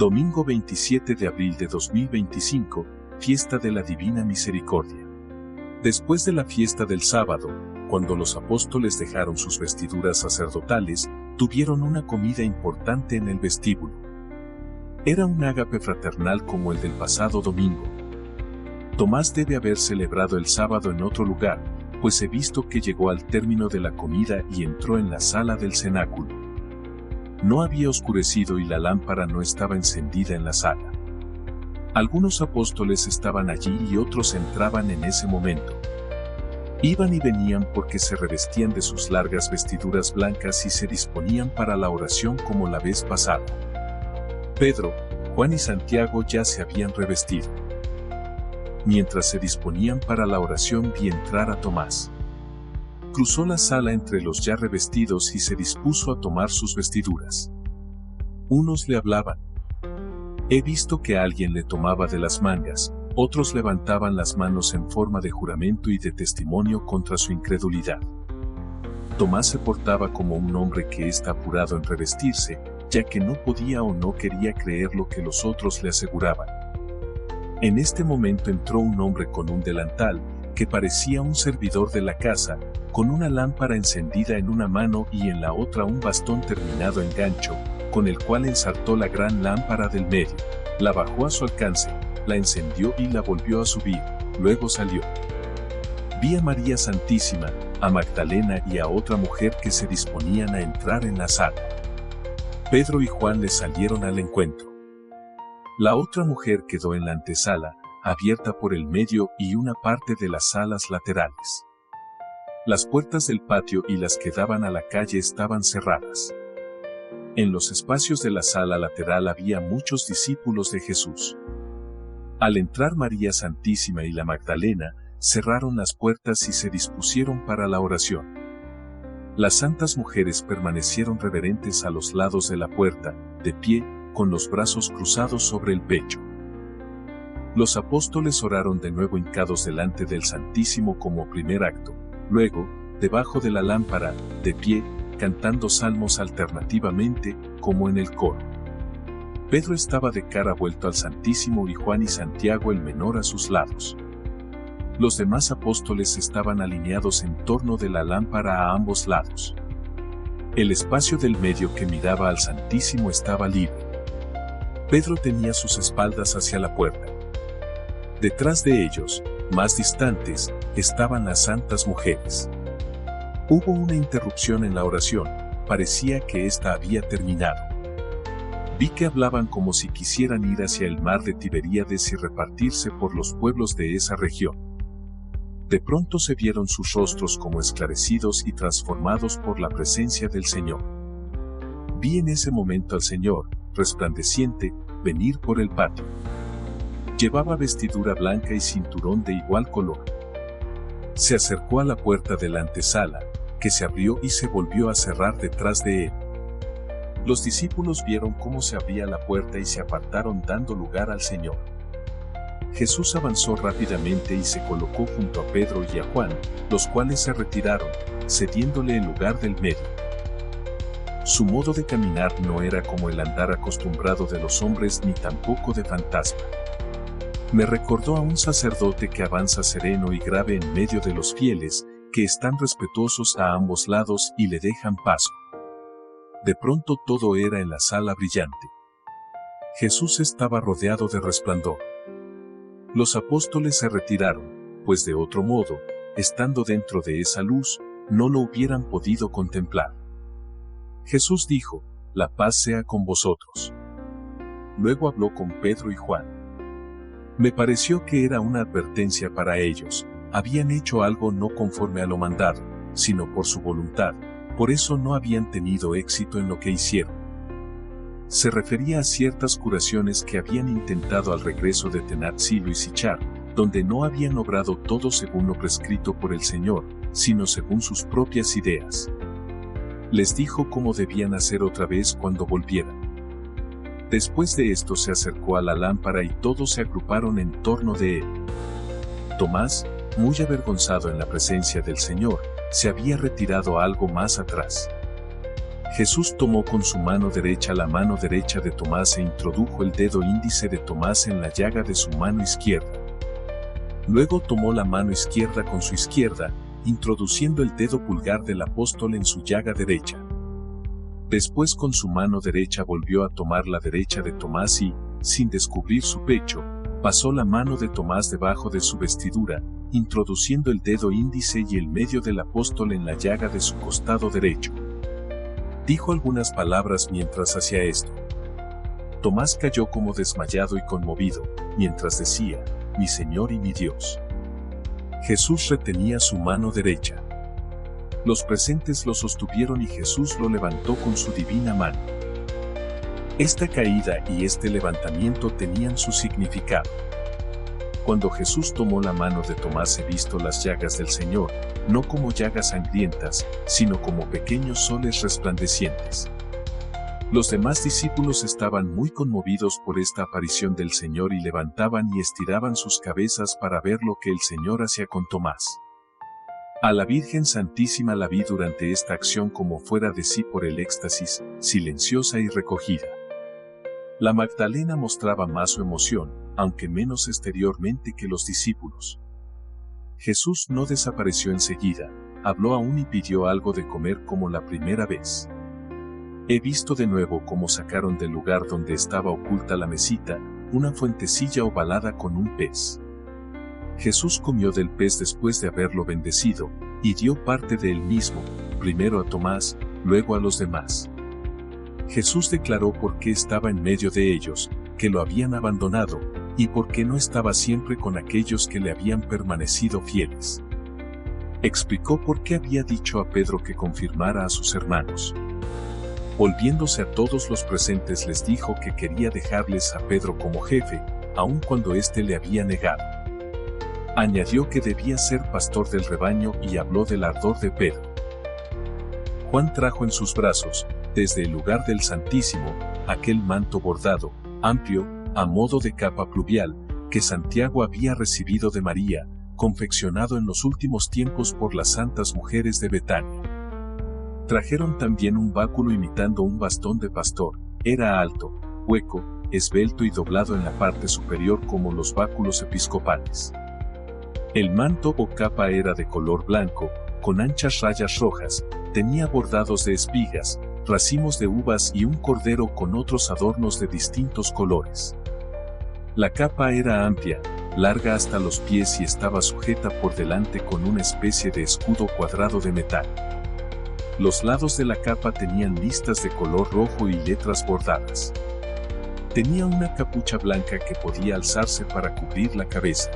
Domingo 27 de abril de 2025, Fiesta de la Divina Misericordia. Después de la fiesta del sábado, cuando los apóstoles dejaron sus vestiduras sacerdotales, tuvieron una comida importante en el vestíbulo. Era un ágape fraternal como el del pasado domingo. Tomás debe haber celebrado el sábado en otro lugar, pues he visto que llegó al término de la comida y entró en la sala del cenáculo. No había oscurecido y la lámpara no estaba encendida en la sala. Algunos apóstoles estaban allí y otros entraban en ese momento. Iban y venían porque se revestían de sus largas vestiduras blancas y se disponían para la oración como la vez pasada. Pedro, Juan y Santiago ya se habían revestido. Mientras se disponían para la oración vi entrar a Tomás. Cruzó la sala entre los ya revestidos y se dispuso a tomar sus vestiduras. Unos le hablaban. He visto que alguien le tomaba de las mangas, otros levantaban las manos en forma de juramento y de testimonio contra su incredulidad. Tomás se portaba como un hombre que está apurado en revestirse, ya que no podía o no quería creer lo que los otros le aseguraban. En este momento entró un hombre con un delantal, que parecía un servidor de la casa, con una lámpara encendida en una mano y en la otra un bastón terminado en gancho, con el cual ensartó la gran lámpara del medio, la bajó a su alcance, la encendió y la volvió a subir, luego salió. Vi a María Santísima, a Magdalena y a otra mujer que se disponían a entrar en la sala. Pedro y Juan le salieron al encuentro. La otra mujer quedó en la antesala, abierta por el medio y una parte de las salas laterales. Las puertas del patio y las que daban a la calle estaban cerradas. En los espacios de la sala lateral había muchos discípulos de Jesús. Al entrar María Santísima y la Magdalena, cerraron las puertas y se dispusieron para la oración. Las santas mujeres permanecieron reverentes a los lados de la puerta, de pie, con los brazos cruzados sobre el pecho. Los apóstoles oraron de nuevo hincados delante del Santísimo como primer acto, luego, debajo de la lámpara, de pie, cantando salmos alternativamente, como en el coro. Pedro estaba de cara vuelto al Santísimo y Juan y Santiago el menor a sus lados. Los demás apóstoles estaban alineados en torno de la lámpara a ambos lados. El espacio del medio que miraba al Santísimo estaba libre. Pedro tenía sus espaldas hacia la puerta. Detrás de ellos, más distantes, estaban las santas mujeres. Hubo una interrupción en la oración, parecía que ésta había terminado. Vi que hablaban como si quisieran ir hacia el mar de Tiberíades y repartirse por los pueblos de esa región. De pronto se vieron sus rostros como esclarecidos y transformados por la presencia del Señor. Vi en ese momento al Señor, resplandeciente, venir por el patio. Llevaba vestidura blanca y cinturón de igual color. Se acercó a la puerta de la antesala, que se abrió y se volvió a cerrar detrás de él. Los discípulos vieron cómo se abría la puerta y se apartaron dando lugar al Señor. Jesús avanzó rápidamente y se colocó junto a Pedro y a Juan, los cuales se retiraron, cediéndole el lugar del medio. Su modo de caminar no era como el andar acostumbrado de los hombres ni tampoco de fantasma. Me recordó a un sacerdote que avanza sereno y grave en medio de los fieles, que están respetuosos a ambos lados y le dejan paso. De pronto todo era en la sala brillante. Jesús estaba rodeado de resplandor. Los apóstoles se retiraron, pues de otro modo, estando dentro de esa luz, no lo hubieran podido contemplar. Jesús dijo, «La paz sea con vosotros». Luego habló con Pedro y Juan. Me pareció que era una advertencia para ellos, habían hecho algo no conforme a lo mandado, sino por su voluntad, por eso no habían tenido éxito en lo que hicieron. Se refería a ciertas curaciones que habían intentado al regreso de Tenatzilo y Sichar, donde no habían obrado todo según lo prescrito por el Señor, sino según sus propias ideas. Les dijo cómo debían hacer otra vez cuando volvieran. Después de esto se acercó a la lámpara y todos se agruparon en torno de él. Tomás, muy avergonzado en la presencia del Señor, se había retirado algo más atrás. Jesús tomó con su mano derecha la mano derecha de Tomás e introdujo el dedo índice de Tomás en la llaga de su mano izquierda. Luego tomó la mano izquierda con su izquierda, introduciendo el dedo pulgar del apóstol en su llaga derecha. Después con su mano derecha volvió a tomar la derecha de Tomás y, sin descubrir su pecho, pasó la mano de Tomás debajo de su vestidura, introduciendo el dedo índice y el medio del apóstol en la llaga de su costado derecho. Dijo algunas palabras mientras hacía esto. Tomás cayó como desmayado y conmovido, mientras decía, «Mi Señor y mi Dios». Jesús retenía su mano derecha. Los presentes lo sostuvieron y Jesús lo levantó con su divina mano. Esta caída y este levantamiento tenían su significado. Cuando Jesús tomó la mano de Tomás, he visto las llagas del Señor, no como llagas sangrientas, sino como pequeños soles resplandecientes. Los demás discípulos estaban muy conmovidos por esta aparición del Señor y levantaban y estiraban sus cabezas para ver lo que el Señor hacía con Tomás. A la Virgen Santísima la vi durante esta acción como fuera de sí por el éxtasis, silenciosa y recogida. La Magdalena mostraba más su emoción, aunque menos exteriormente que los discípulos. Jesús no desapareció enseguida, habló aún y pidió algo de comer como la primera vez. He visto de nuevo cómo sacaron del lugar donde estaba oculta la mesita, una fuentecilla ovalada con un pez. Jesús comió del pez después de haberlo bendecido, y dio parte de él mismo, primero a Tomás, luego a los demás. Jesús declaró por qué estaba en medio de ellos, que lo habían abandonado, y por qué no estaba siempre con aquellos que le habían permanecido fieles. Explicó por qué había dicho a Pedro que confirmara a sus hermanos. Volviéndose a todos los presentes les dijo que quería dejarles a Pedro como jefe, aun cuando éste le había negado. Añadió que debía ser pastor del rebaño y habló del ardor de Pedro. Juan trajo en sus brazos, desde el lugar del Santísimo, aquel manto bordado, amplio, a modo de capa pluvial, que Santiago había recibido de María, confeccionado en los últimos tiempos por las santas mujeres de Betania. Trajeron también un báculo imitando un bastón de pastor, era alto, hueco, esbelto y doblado en la parte superior como los báculos episcopales. El manto o capa era de color blanco, con anchas rayas rojas, tenía bordados de espigas, racimos de uvas y un cordero con otros adornos de distintos colores. La capa era amplia, larga hasta los pies y estaba sujeta por delante con una especie de escudo cuadrado de metal. Los lados de la capa tenían listas de color rojo y letras bordadas. Tenía una capucha blanca que podía alzarse para cubrir la cabeza.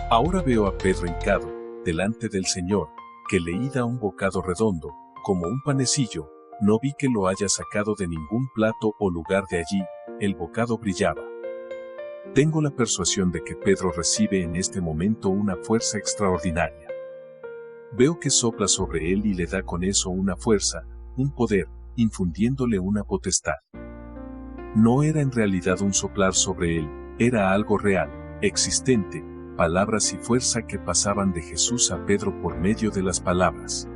Ahora veo a Pedro hincado, delante del Señor, que le da un bocado redondo, como un panecillo, no vi que lo haya sacado de ningún plato o lugar de allí, el bocado brillaba. Tengo la persuasión de que Pedro recibe en este momento una fuerza extraordinaria. Veo que sopla sobre él y le da con eso una fuerza, un poder, infundiéndole una potestad. No era en realidad un soplar sobre él, era algo real, existente, palabras y fuerza que pasaban de Jesús a Pedro por medio de las palabras.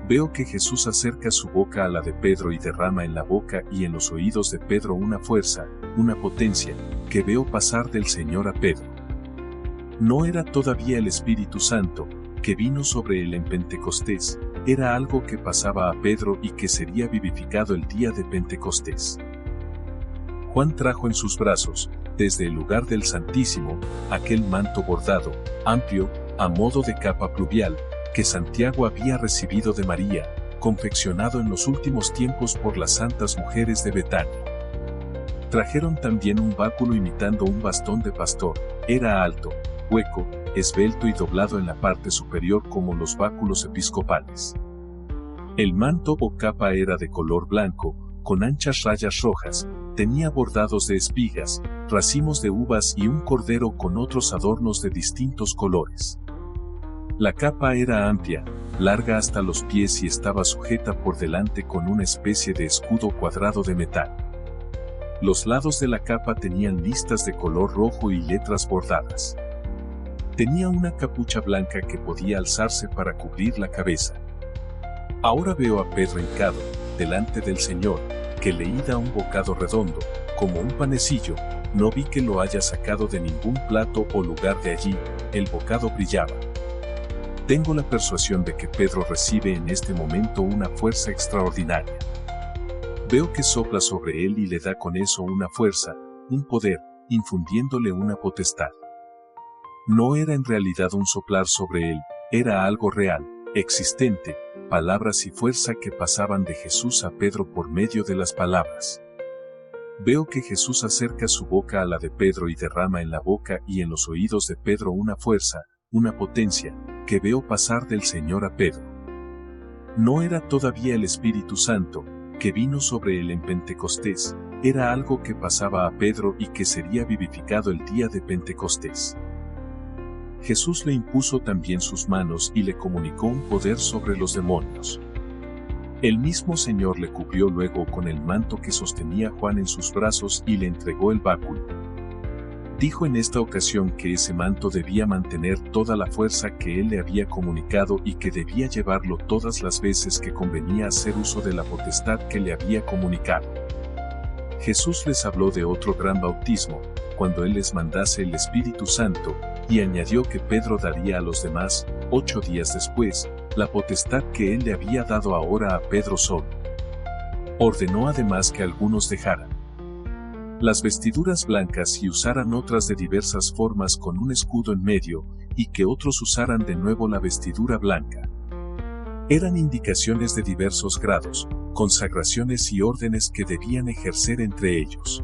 Veo que Jesús acerca su boca a la de Pedro y derrama en la boca y en los oídos de Pedro una fuerza, una potencia, que veo pasar del Señor a Pedro. No era todavía el Espíritu Santo, que vino sobre él en Pentecostés, era algo que pasaba a Pedro y que sería vivificado el día de Pentecostés. Juan trajo en sus brazos, desde el lugar del Santísimo, aquel manto bordado, amplio, a modo de capa pluvial, que Santiago había recibido de María, confeccionado en los últimos tiempos por las santas mujeres de Betania. Trajeron también un báculo imitando un bastón de pastor, era alto, hueco, esbelto y doblado en la parte superior como los báculos episcopales. El manto o capa era de color blanco, con anchas rayas rojas, tenía bordados de espigas, racimos de uvas y un cordero con otros adornos de distintos colores. La capa era amplia, larga hasta los pies y estaba sujeta por delante con una especie de escudo cuadrado de metal. Los lados de la capa tenían listas de color rojo y letras bordadas. Tenía una capucha blanca que podía alzarse para cubrir la cabeza. Ahora veo a Pedro hincado, delante del Señor, que le da un bocado redondo, como un panecillo, no vi que lo haya sacado de ningún plato o lugar de allí, el bocado brillaba. Tengo la persuasión de que Pedro recibe en este momento una fuerza extraordinaria. Veo que sopla sobre él y le da con eso una fuerza, un poder, infundiéndole una potestad. No era en realidad un soplar sobre él, era algo real, existente, palabras y fuerza que pasaban de Jesús a Pedro por medio de las palabras. Veo que Jesús acerca su boca a la de Pedro y derrama en la boca y en los oídos de Pedro una fuerza, una potencia, que veo pasar del Señor a Pedro. No era todavía el Espíritu Santo, que vino sobre él en Pentecostés, era algo que pasaba a Pedro y que sería vivificado el día de Pentecostés. Jesús le impuso también sus manos y le comunicó un poder sobre los demonios. El mismo Señor le cubrió luego con el manto que sostenía Juan en sus brazos y le entregó el báculo. Dijo en esta ocasión que ese manto debía mantener toda la fuerza que él le había comunicado y que debía llevarlo todas las veces que convenía hacer uso de la potestad que le había comunicado. Jesús les habló de otro gran bautismo, cuando él les mandase el Espíritu Santo, y añadió que Pedro daría a los demás, 8 días después, la potestad que él le había dado ahora a Pedro solo. Ordenó además que algunos dejaran las vestiduras blancas y usaran otras de diversas formas con un escudo en medio, y que otros usaran de nuevo la vestidura blanca. Eran indicaciones de diversos grados, consagraciones y órdenes que debían ejercer entre ellos.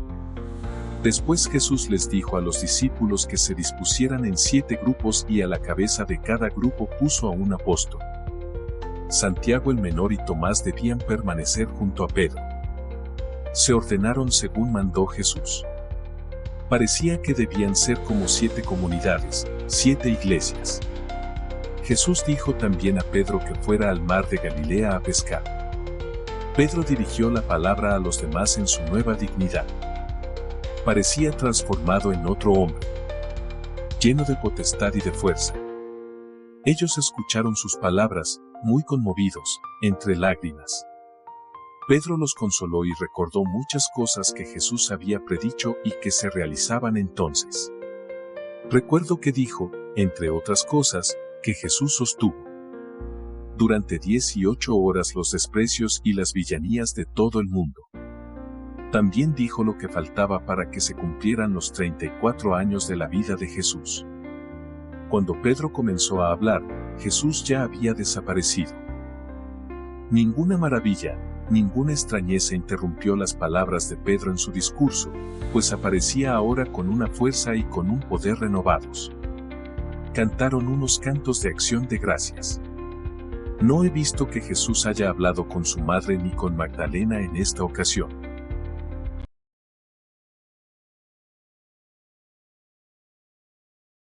Después Jesús les dijo a los discípulos que se dispusieran en 7 grupos y a la cabeza de cada grupo puso a un apóstol. Santiago el menor y Tomás debían permanecer junto a Pedro. Se ordenaron según mandó Jesús. Parecía que debían ser como 7 comunidades, 7 iglesias. Jesús dijo también a Pedro que fuera al mar de Galilea a pescar. Pedro dirigió la palabra a los demás en su nueva dignidad. Parecía transformado en otro hombre, lleno de potestad y de fuerza. Ellos escucharon sus palabras, muy conmovidos, entre lágrimas. Pedro los consoló y recordó muchas cosas que Jesús había predicho y que se realizaban entonces. Recuerdo que dijo, entre otras cosas, que Jesús sostuvo durante 18 horas los desprecios y las villanías de todo el mundo. También dijo lo que faltaba para que se cumplieran los 34 años de la vida de Jesús. Cuando Pedro comenzó a hablar, Jesús ya había desaparecido. Ninguna maravilla, ninguna extrañeza interrumpió las palabras de Pedro en su discurso, pues aparecía ahora con una fuerza y con un poder renovados. Cantaron unos cantos de acción de gracias. No he visto que Jesús haya hablado con su madre ni con Magdalena en esta ocasión.